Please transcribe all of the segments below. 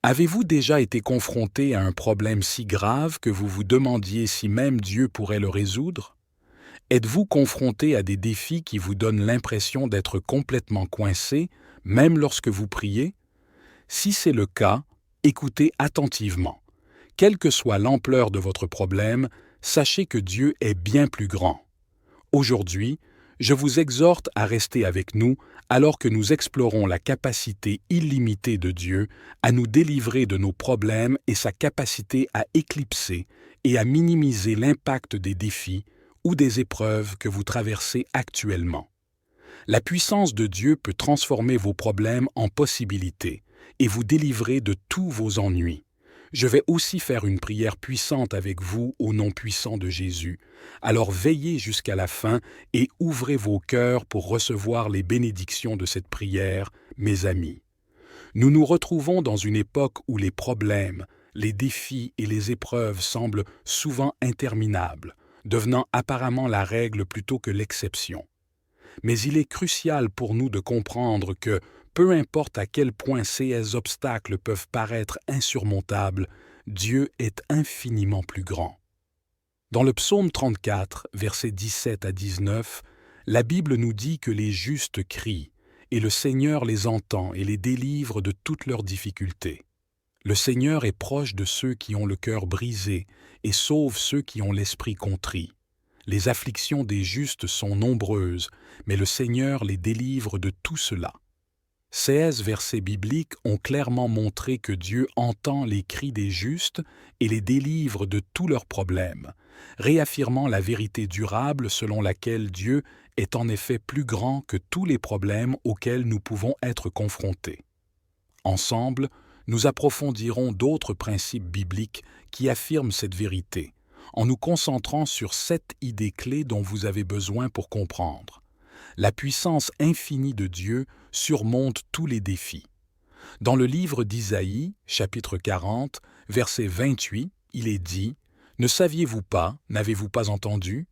Avez-vous déjà été confronté à un problème si grave que vous vous demandiez si même Dieu pourrait le résoudre? Êtes-vous confronté à des défis qui vous donnent l'impression d'être complètement coincé, même lorsque vous priez? Si c'est le cas, écoutez attentivement. Quelle que soit l'ampleur de votre problème, sachez que Dieu est bien plus grand. Aujourd'hui, je vous exhorte à rester avec nous alors que nous explorons la capacité illimitée de Dieu à nous délivrer de nos problèmes et sa capacité à éclipser et à minimiser l'impact des défis ou des épreuves que vous traversez actuellement. La puissance de Dieu peut transformer vos problèmes en possibilités et vous délivrer de tous vos ennuis. Je vais aussi faire une prière puissante avec vous au nom puissant de Jésus. Alors veillez jusqu'à la fin et ouvrez vos cœurs pour recevoir les bénédictions de cette prière, mes amis. Nous nous retrouvons dans une époque où les problèmes, les défis et les épreuves semblent souvent interminables, devenant apparemment la règle plutôt que l'exception. Mais il est crucial pour nous de comprendre que, peu importe à quel point ces obstacles peuvent paraître insurmontables, Dieu est infiniment plus grand. Dans le psaume 34, versets 17 à 19, la Bible nous dit que les justes crient, et le Seigneur les entend et les délivre de toutes leurs difficultés. Le Seigneur est proche de ceux qui ont le cœur brisé et sauve ceux qui ont l'esprit contrit. Les afflictions des justes sont nombreuses, mais le Seigneur les délivre de tout cela. Ces versets bibliques ont clairement montré que Dieu entend les cris des justes et les délivre de tous leurs problèmes, réaffirmant la vérité durable selon laquelle Dieu est en effet plus grand que tous les problèmes auxquels nous pouvons être confrontés. Ensemble, nous approfondirons d'autres principes bibliques qui affirment cette vérité, en nous concentrant sur 7 idées clés dont vous avez besoin pour comprendre. La puissance infinie de Dieu surmonte tous les défis. Dans le livre d'Isaïe, chapitre 40, verset 28, il est dit « Ne saviez-vous pas, n'avez-vous pas entendu?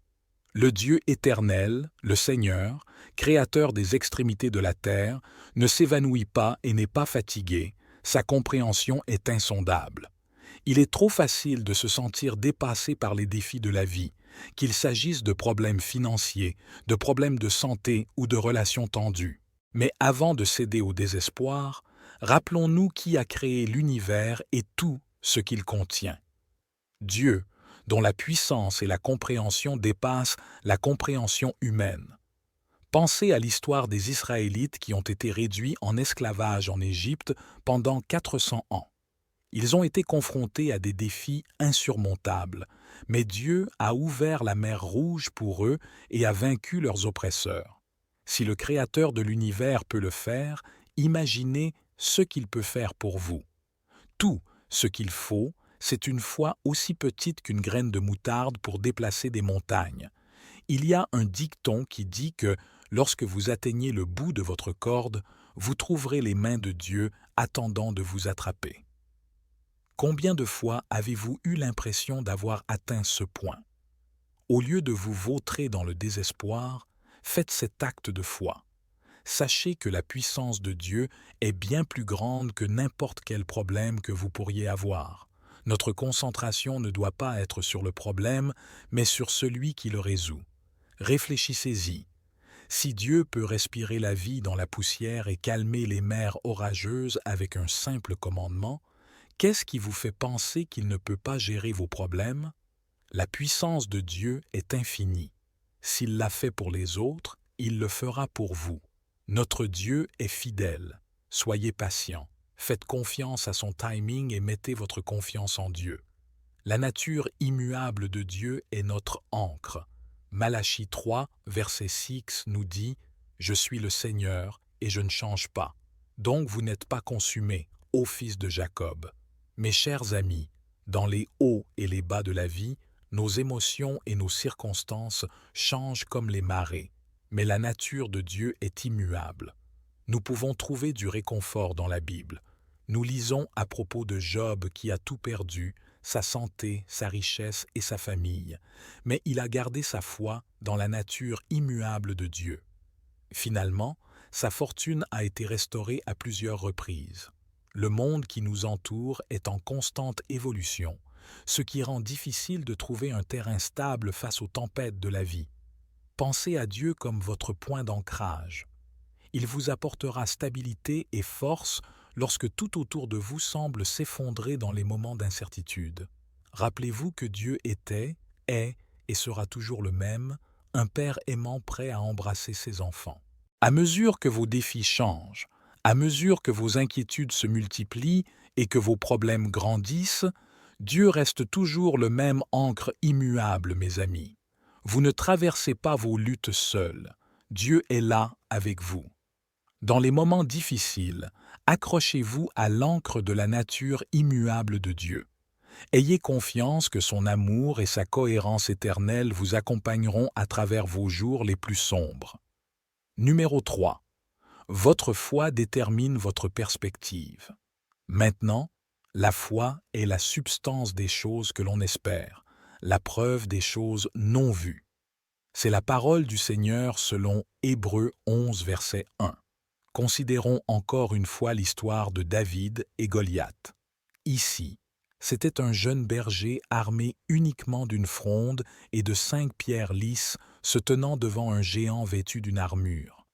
Le Dieu éternel, le Seigneur, créateur des extrémités de la terre, ne s'évanouit pas et n'est pas fatigué, sa compréhension est insondable. Il est trop facile de se sentir dépassé par les défis de la vie, qu'il s'agisse de problèmes financiers, de problèmes de santé ou de relations tendues. Mais avant de céder au désespoir, rappelons-nous qui a créé l'univers et tout ce qu'il contient. Dieu, dont la puissance et la compréhension dépassent la compréhension humaine. Pensez à l'histoire des Israélites qui ont été réduits en esclavage en Égypte pendant 400 ans. Ils ont été confrontés à des défis insurmontables, mais Dieu a ouvert la mer Rouge pour eux et a vaincu leurs oppresseurs. Si le Créateur de l'univers peut le faire, imaginez ce qu'il peut faire pour vous. Tout ce qu'il faut, c'est une foi aussi petite qu'une graine de moutarde pour déplacer des montagnes. Il y a un dicton qui dit que, lorsque vous atteignez le bout de votre corde, vous trouverez les mains de Dieu attendant de vous attraper. Combien de fois avez-vous eu l'impression d'avoir atteint ce point? Au lieu de vous vautrer dans le désespoir, faites cet acte de foi. Sachez que la puissance de Dieu est bien plus grande que n'importe quel problème que vous pourriez avoir. Notre concentration ne doit pas être sur le problème, mais sur celui qui le résout. Réfléchissez-y. Si Dieu peut respirer la vie dans la poussière et calmer les mers orageuses avec un simple commandement, qu'est-ce qui vous fait penser qu'il ne peut pas gérer vos problèmes? La puissance de Dieu est infinie. S'il l'a fait pour les autres, il le fera pour vous. Notre Dieu est fidèle. Soyez patient. Faites confiance à son timing et mettez votre confiance en Dieu. La nature immuable de Dieu est notre ancre. Malachie 3, verset 6 nous dit « Je suis le Seigneur et je ne change pas. Donc vous n'êtes pas consumés, ô fils de Jacob. » Mes chers amis, dans les hauts et les bas de la vie, nos émotions et nos circonstances changent comme les marées, mais la nature de Dieu est immuable. Nous pouvons trouver du réconfort dans la Bible. Nous lisons à propos de Job qui a tout perdu, sa santé, sa richesse et sa famille, mais il a gardé sa foi dans la nature immuable de Dieu. Finalement, sa fortune a été restaurée à plusieurs reprises. Le monde qui nous entoure est en constante évolution, ce qui rend difficile de trouver un terrain stable face aux tempêtes de la vie. Pensez à Dieu comme votre point d'ancrage. Il vous apportera stabilité et force lorsque tout autour de vous semble s'effondrer dans les moments d'incertitude. Rappelez-vous que Dieu était, est et sera toujours le même, un Père aimant prêt à embrasser ses enfants. À mesure que vos défis changent, à mesure que vos inquiétudes se multiplient et que vos problèmes grandissent, Dieu reste toujours le même ancre immuable, mes amis. Vous ne traversez pas vos luttes seuls. Dieu est là avec vous. Dans les moments difficiles, accrochez-vous à l'ancre de la nature immuable de Dieu. Ayez confiance que son amour et sa cohérence éternelle vous accompagneront à travers vos jours les plus sombres. Numéro 3. Votre foi détermine votre perspective. Maintenant, la foi est la substance des choses que l'on espère, la preuve des choses non vues. C'est la parole du Seigneur selon Hébreux 11, verset 1. Considérons encore une fois l'histoire de David et Goliath. Ici, c'était un jeune berger armé uniquement d'une fronde et de 5 pierres lisses se tenant devant un géant vêtu d'une armure.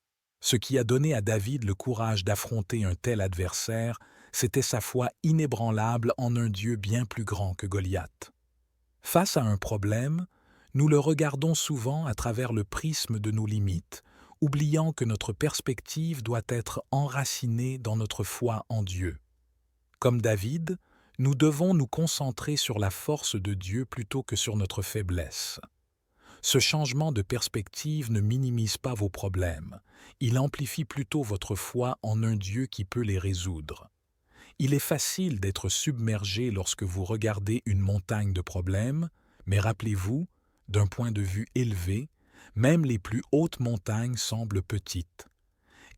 Ce qui a donné à David le courage d'affronter un tel adversaire, c'était sa foi inébranlable en un Dieu bien plus grand que Goliath. Face à un problème, nous le regardons souvent à travers le prisme de nos limites, oubliant que notre perspective doit être enracinée dans notre foi en Dieu. Comme David, nous devons nous concentrer sur la force de Dieu plutôt que sur notre faiblesse. Ce changement de perspective ne minimise pas vos problèmes, il amplifie plutôt votre foi en un Dieu qui peut les résoudre. Il est facile d'être submergé lorsque vous regardez une montagne de problèmes, mais rappelez-vous, d'un point de vue élevé, même les plus hautes montagnes semblent petites.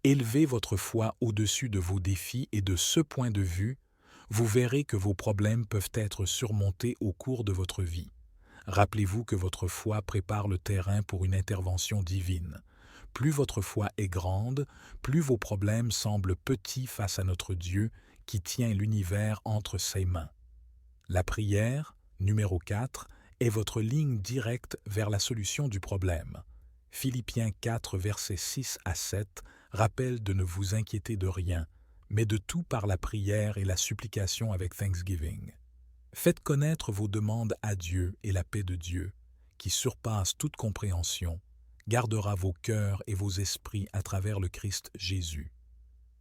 Élevez votre foi au-dessus de vos défis et de ce point de vue, vous verrez que vos problèmes peuvent être surmontés au cours de votre vie. Rappelez-vous que votre foi prépare le terrain pour une intervention divine. Plus votre foi est grande, plus vos problèmes semblent petits face à notre Dieu qui tient l'univers entre ses mains. La prière, numéro 4, est votre ligne directe vers la solution du problème. Philippiens 4, versets 6 à 7 rappelle de ne vous inquiéter de rien, mais de tout par la prière et la supplication avec thanksgiving. Faites connaître vos demandes à Dieu et la paix de Dieu, qui surpasse toute compréhension, gardera vos cœurs et vos esprits à travers le Christ Jésus.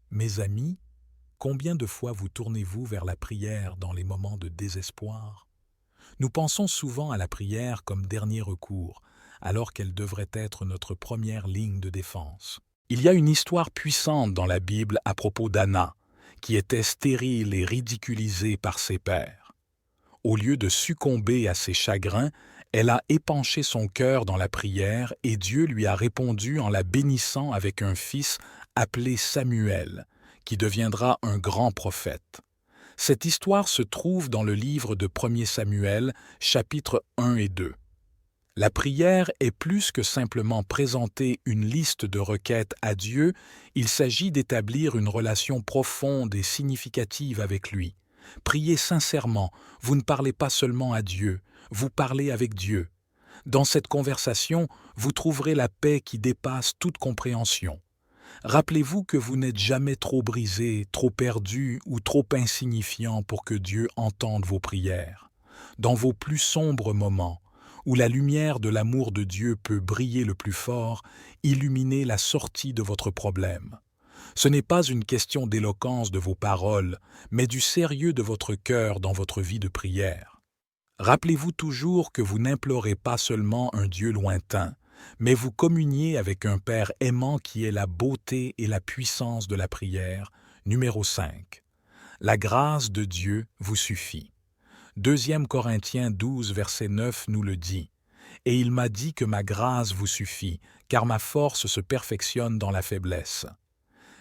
Mes amis, combien de fois vous tournez-vous vers la prière dans les moments de désespoir? Nous pensons souvent à la prière comme dernier recours, alors qu'elle devrait être notre première ligne de défense. Il y a une histoire puissante dans la Bible à propos d'Anna, qui était stérile et ridiculisée par ses pairs. Au lieu de succomber à ses chagrins, elle a épanché son cœur dans la prière et Dieu lui a répondu en la bénissant avec un fils appelé Samuel, qui deviendra un grand prophète. Cette histoire se trouve dans le livre de 1er Samuel, chapitres 1 et 2. La prière est plus que simplement présenter une liste de requêtes à Dieu, il s'agit d'établir une relation profonde et significative avec lui. Priez sincèrement, vous ne parlez pas seulement à Dieu, vous parlez avec Dieu. Dans cette conversation, vous trouverez la paix qui dépasse toute compréhension. Rappelez-vous que vous n'êtes jamais trop brisé, trop perdu ou trop insignifiant pour que Dieu entende vos prières. Dans vos plus sombres moments, où la lumière de l'amour de Dieu peut briller le plus fort, illuminez la sortie de votre problème. Ce n'est pas une question d'éloquence de vos paroles, mais du sérieux de votre cœur dans votre vie de prière. Rappelez-vous toujours que vous n'implorez pas seulement un Dieu lointain, mais vous communiez avec un Père aimant qui est la beauté et la puissance de la prière. Numéro 5. La grâce de Dieu vous suffit. 2 Corinthiens 12, verset 9 nous le dit. « Et il m'a dit que ma grâce vous suffit, car ma force se perfectionne dans la faiblesse. »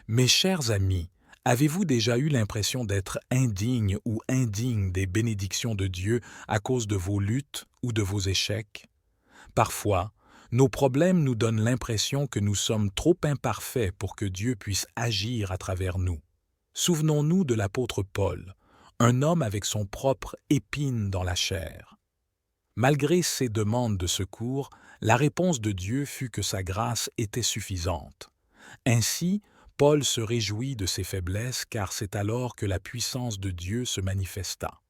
Mes chers amis, avez-vous déjà eu l'impression d'être indigne ou indigne des bénédictions de Dieu à cause de vos luttes ou de vos échecs? Parfois, nos problèmes nous donnent l'impression que nous sommes trop imparfaits pour que Dieu puisse agir à travers nous. Souvenons-nous de l'apôtre Paul, un homme avec son propre épine dans la chair. Malgré ses demandes de secours, la réponse de Dieu fut que sa grâce était suffisante. Ainsi, Paul se réjouit de ses faiblesses car c'est alors que la puissance de Dieu se manifesta.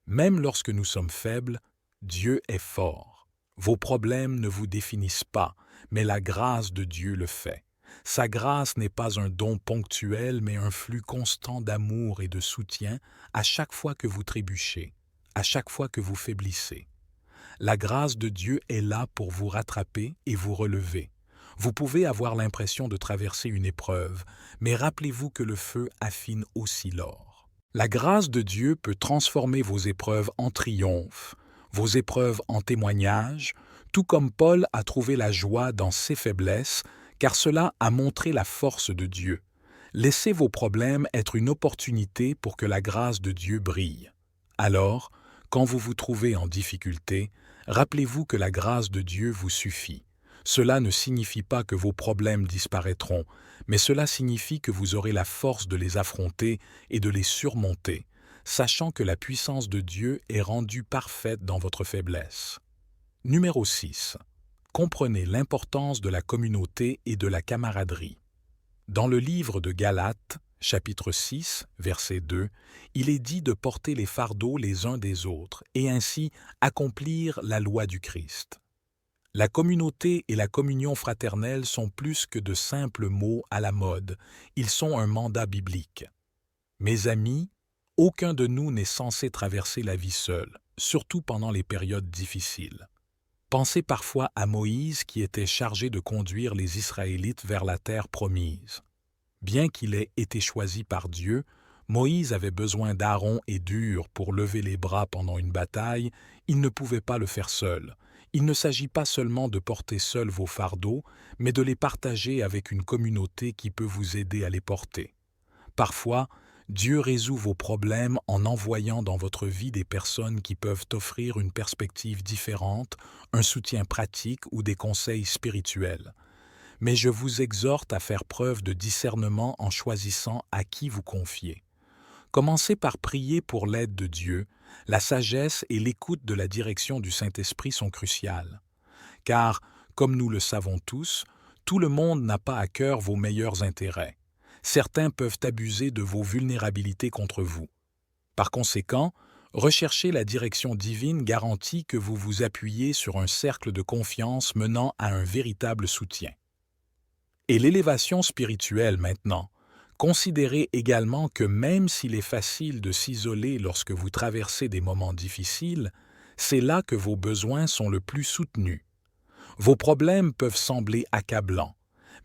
Même lorsque nous sommes faibles, Dieu est fort. Vos problèmes ne vous définissent pas, mais la grâce de Dieu le fait. Sa grâce n'est pas un don ponctuel, mais un flux constant d'amour et de soutien à chaque fois que vous trébuchez, à chaque fois que vous faiblissez. La grâce de Dieu est là pour vous rattraper et vous relever. Vous pouvez avoir l'impression de traverser une épreuve, mais rappelez-vous que le feu affine aussi l'or. La grâce de Dieu peut transformer vos épreuves en triomphe, vos épreuves en témoignages, tout comme Paul a trouvé la joie dans ses faiblesses, car cela a montré la force de Dieu. Laissez vos problèmes être une opportunité pour que la grâce de Dieu brille. Alors, quand vous vous trouvez en difficulté, rappelez-vous que la grâce de Dieu vous suffit. Cela ne signifie pas que vos problèmes disparaîtront, mais cela signifie que vous aurez la force de les affronter et de les surmonter, sachant que la puissance de Dieu est rendue parfaite dans votre faiblesse. Numéro 6. Comprenez l'importance de la communauté et de la camaraderie. Dans le livre de Galates, chapitre 6, verset 2, il est dit de porter les fardeaux les uns des autres et ainsi accomplir la loi du Christ. La communauté et la communion fraternelle sont plus que de simples mots à la mode, ils sont un mandat biblique. Mes amis, aucun de nous n'est censé traverser la vie seul, surtout pendant les périodes difficiles. Pensez parfois à Moïse qui était chargé de conduire les Israélites vers la terre promise. Bien qu'il ait été choisi par Dieu, Moïse avait besoin d'Aaron et d'Hur pour lever les bras pendant une bataille, il ne pouvait pas le faire seul. Il ne s'agit pas seulement de porter seul vos fardeaux, mais de les partager avec une communauté qui peut vous aider à les porter. Parfois, Dieu résout vos problèmes en envoyant dans votre vie des personnes qui peuvent offrir une perspective différente, un soutien pratique ou des conseils spirituels. Mais je vous exhorte à faire preuve de discernement en choisissant à qui vous confier. Commencez par prier pour l'aide de Dieu. La sagesse et l'écoute de la direction du Saint-Esprit sont cruciales. Car, comme nous le savons tous, tout le monde n'a pas à cœur vos meilleurs intérêts. Certains peuvent abuser de vos vulnérabilités contre vous. Par conséquent, rechercher la direction divine garantit que vous vous appuyez sur un cercle de confiance menant à un véritable soutien. Et l'élévation spirituelle maintenant. Considérez également que même s'il est facile de s'isoler lorsque vous traversez des moments difficiles, c'est là que vos besoins sont le plus soutenus. Vos problèmes peuvent sembler accablants,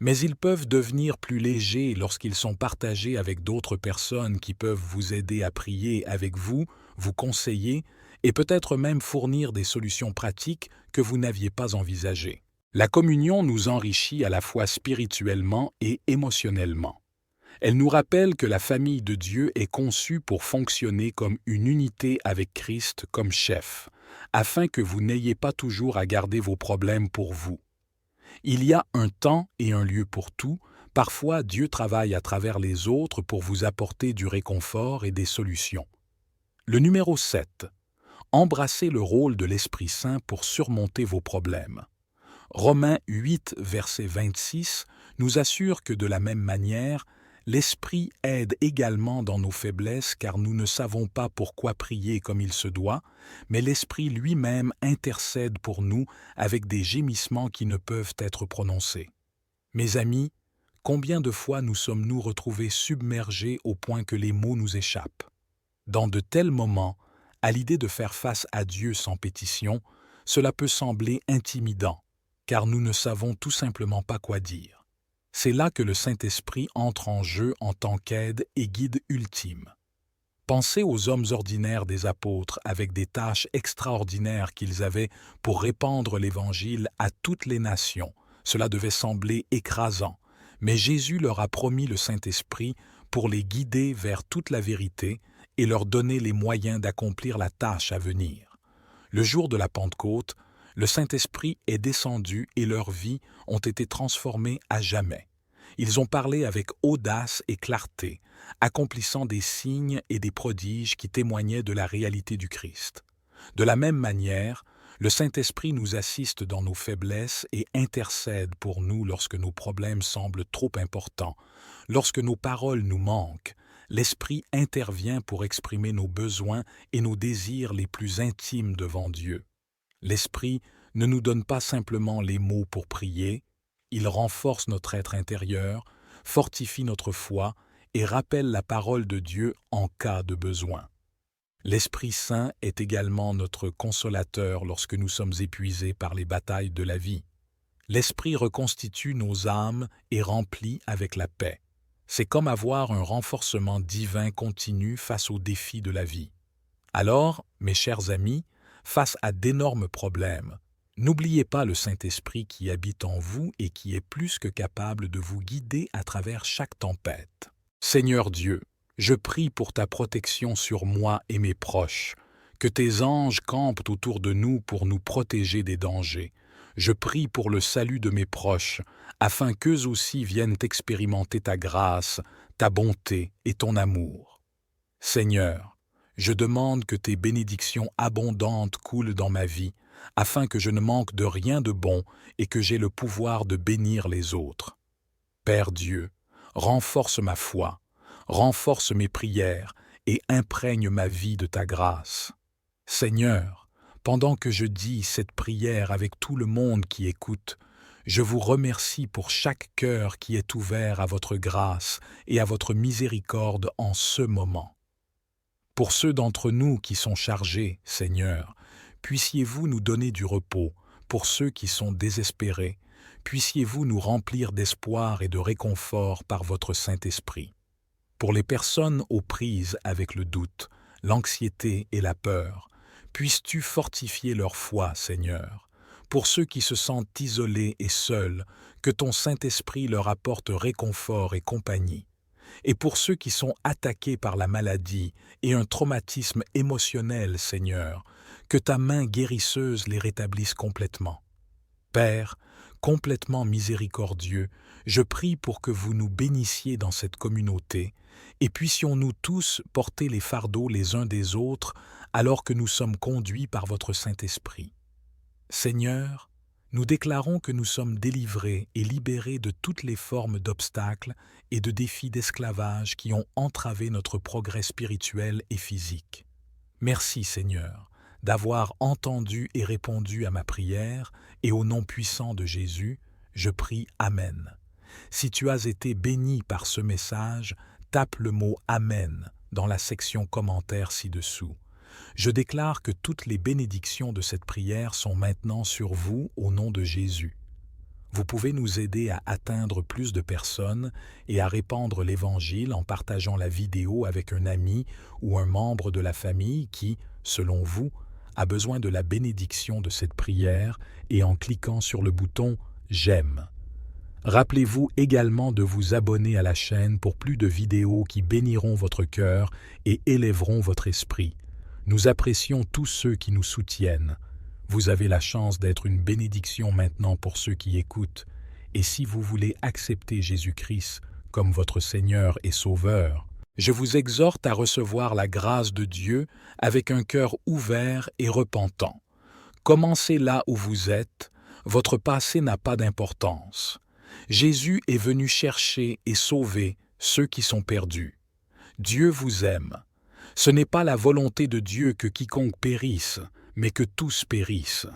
mais ils peuvent devenir plus légers lorsqu'ils sont partagés avec d'autres personnes qui peuvent vous aider à prier avec vous, vous conseiller et peut-être même fournir des solutions pratiques que vous n'aviez pas envisagées. La communion nous enrichit à la fois spirituellement et émotionnellement. Elle nous rappelle que la famille de Dieu est conçue pour fonctionner comme une unité avec Christ comme chef, afin que vous n'ayez pas toujours à garder vos problèmes pour vous. Il y a un temps et un lieu pour tout. Parfois, Dieu travaille à travers les autres pour vous apporter du réconfort et des solutions. Le numéro 7. Embrassez le rôle de l'Esprit Saint pour surmonter vos problèmes. Romains 8, verset 26, nous assure que de la même manière, l'Esprit aide également dans nos faiblesses car nous ne savons pas pourquoi prier comme il se doit, mais l'Esprit lui-même intercède pour nous avec des gémissements qui ne peuvent être prononcés. Mes amis, combien de fois nous sommes-nous retrouvés submergés au point que les mots nous échappent? Dans de tels moments, à l'idée de faire face à Dieu sans pétition, cela peut sembler intimidant, car nous ne savons tout simplement pas quoi dire. C'est là que le Saint-Esprit entre en jeu en tant qu'aide et guide ultime. Pensez aux hommes ordinaires des apôtres avec des tâches extraordinaires qu'ils avaient pour répandre l'Évangile à toutes les nations. Cela devait sembler écrasant, mais Jésus leur a promis le Saint-Esprit pour les guider vers toute la vérité et leur donner les moyens d'accomplir la tâche à venir. Le jour de la Pentecôte, le Saint-Esprit est descendu et leurs vies ont été transformées à jamais. Ils ont parlé avec audace et clarté, accomplissant des signes et des prodiges qui témoignaient de la réalité du Christ. De la même manière, le Saint-Esprit nous assiste dans nos faiblesses et intercède pour nous lorsque nos problèmes semblent trop importants, lorsque nos paroles nous manquent. L'Esprit intervient pour exprimer nos besoins et nos désirs les plus intimes devant Dieu. L'Esprit ne nous donne pas simplement les mots pour prier, il renforce notre être intérieur, fortifie notre foi et rappelle la parole de Dieu en cas de besoin. L'Esprit Saint est également notre consolateur lorsque nous sommes épuisés par les batailles de la vie. L'Esprit reconstitue nos âmes et remplit avec la paix. C'est comme avoir un renforcement divin continu face aux défis de la vie. Alors, mes chers amis, face à d'énormes problèmes, n'oubliez pas le Saint-Esprit qui habite en vous et qui est plus que capable de vous guider à travers chaque tempête. Seigneur Dieu, je prie pour ta protection sur moi et mes proches, que tes anges campent autour de nous pour nous protéger des dangers. Je prie pour le salut de mes proches, afin qu'eux aussi viennent expérimenter ta grâce, ta bonté et ton amour. Seigneur, je demande que tes bénédictions abondantes coulent dans ma vie, afin que je ne manque de rien de bon et que j'aie le pouvoir de bénir les autres. Père Dieu, renforce ma foi, renforce mes prières et imprègne ma vie de ta grâce. Seigneur, pendant que je dis cette prière avec tout le monde qui écoute, je vous remercie pour chaque cœur qui est ouvert à votre grâce et à votre miséricorde en ce moment. Pour ceux d'entre nous qui sont chargés, Seigneur, puissiez-vous nous donner du repos. Pour ceux qui sont désespérés, puissiez-vous nous remplir d'espoir et de réconfort par votre Saint-Esprit. Pour les personnes aux prises avec le doute, l'anxiété et la peur, puisses-tu fortifier leur foi, Seigneur. Pour ceux qui se sentent isolés et seuls, que ton Saint-Esprit leur apporte réconfort et compagnie. Et pour ceux qui sont attaqués par la maladie et un traumatisme émotionnel, Seigneur, que ta main guérisseuse les rétablisse complètement. Père, complètement miséricordieux, je prie pour que vous nous bénissiez dans cette communauté et puissions-nous tous porter les fardeaux les uns des autres alors que nous sommes conduits par votre Saint-Esprit. Seigneur, nous déclarons que nous sommes délivrés et libérés de toutes les formes d'obstacles et de défis d'esclavage qui ont entravé notre progrès spirituel et physique. Merci, Seigneur, d'avoir entendu et répondu à ma prière, et au nom puissant de Jésus, je prie Amen. Si tu as été béni par ce message, tape le mot Amen dans la section commentaires ci-dessous. Je déclare que toutes les bénédictions de cette prière sont maintenant sur vous au nom de Jésus. Vous pouvez nous aider à atteindre plus de personnes et à répandre l'Évangile en partageant la vidéo avec un ami ou un membre de la famille qui, selon vous, a besoin de la bénédiction de cette prière et en cliquant sur le bouton « J'aime ». Rappelez-vous également de vous abonner à la chaîne pour plus de vidéos qui béniront votre cœur et élèveront votre esprit. Nous apprécions tous ceux qui nous soutiennent. Vous avez la chance d'être une bénédiction maintenant pour ceux qui écoutent. Et si vous voulez accepter Jésus-Christ comme votre Seigneur et Sauveur, je vous exhorte à recevoir la grâce de Dieu avec un cœur ouvert et repentant. Commencez là où vous êtes, votre passé n'a pas d'importance. Jésus est venu chercher et sauver ceux qui sont perdus. Dieu vous aime. Ce n'est pas la volonté de Dieu que quiconque périsse, mais que tous périssent.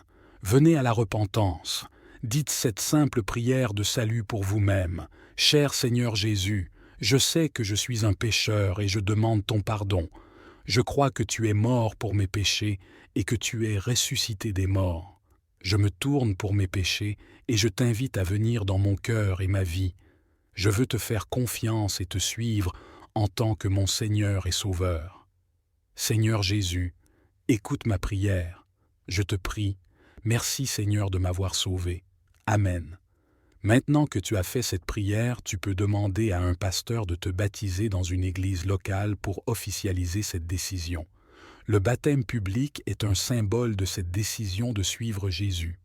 Venez à la repentance. Dites cette simple prière de salut pour vous-même. Cher Seigneur Jésus, je sais que je suis un pécheur et je demande ton pardon. Je crois que tu es mort pour mes péchés et que tu es ressuscité des morts. Je me tourne pour mes péchés et je t'invite à venir dans mon cœur et ma vie. Je veux te faire confiance et te suivre en tant que mon Seigneur et Sauveur. Seigneur Jésus, écoute ma prière. Je te prie, merci Seigneur de m'avoir sauvé. Amen. Maintenant que tu as fait cette prière, tu peux demander à un pasteur de te baptiser dans une église locale pour officialiser cette décision. Le baptême public est un symbole de cette décision de suivre Jésus.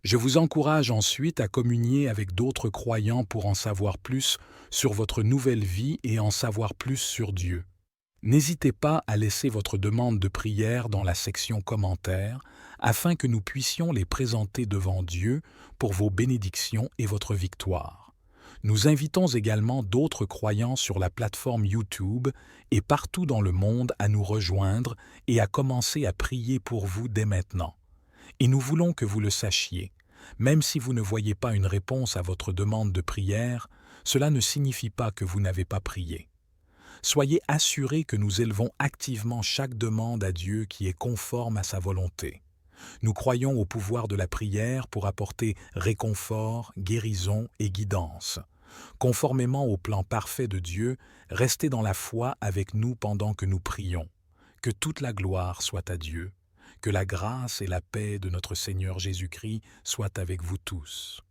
Je vous encourage ensuite à communier avec d'autres croyants pour en savoir plus sur votre nouvelle vie et en savoir plus sur Dieu. N'hésitez pas à laisser votre demande de prière dans la section commentaires afin que nous puissions les présenter devant Dieu pour vos bénédictions et votre victoire. Nous invitons également d'autres croyants sur la plateforme YouTube et partout dans le monde à nous rejoindre et à commencer à prier pour vous dès maintenant. Et nous voulons que vous le sachiez, même si vous ne voyez pas une réponse à votre demande de prière, cela ne signifie pas que vous n'avez pas prié. Soyez assurés que nous élevons activement chaque demande à Dieu qui est conforme à sa volonté. Nous croyons au pouvoir de la prière pour apporter réconfort, guérison et guidance. Conformément au plan parfait de Dieu, restez dans la foi avec nous pendant que nous prions. Que toute la gloire soit à Dieu. Que la grâce et la paix de notre Seigneur Jésus-Christ soient avec vous tous.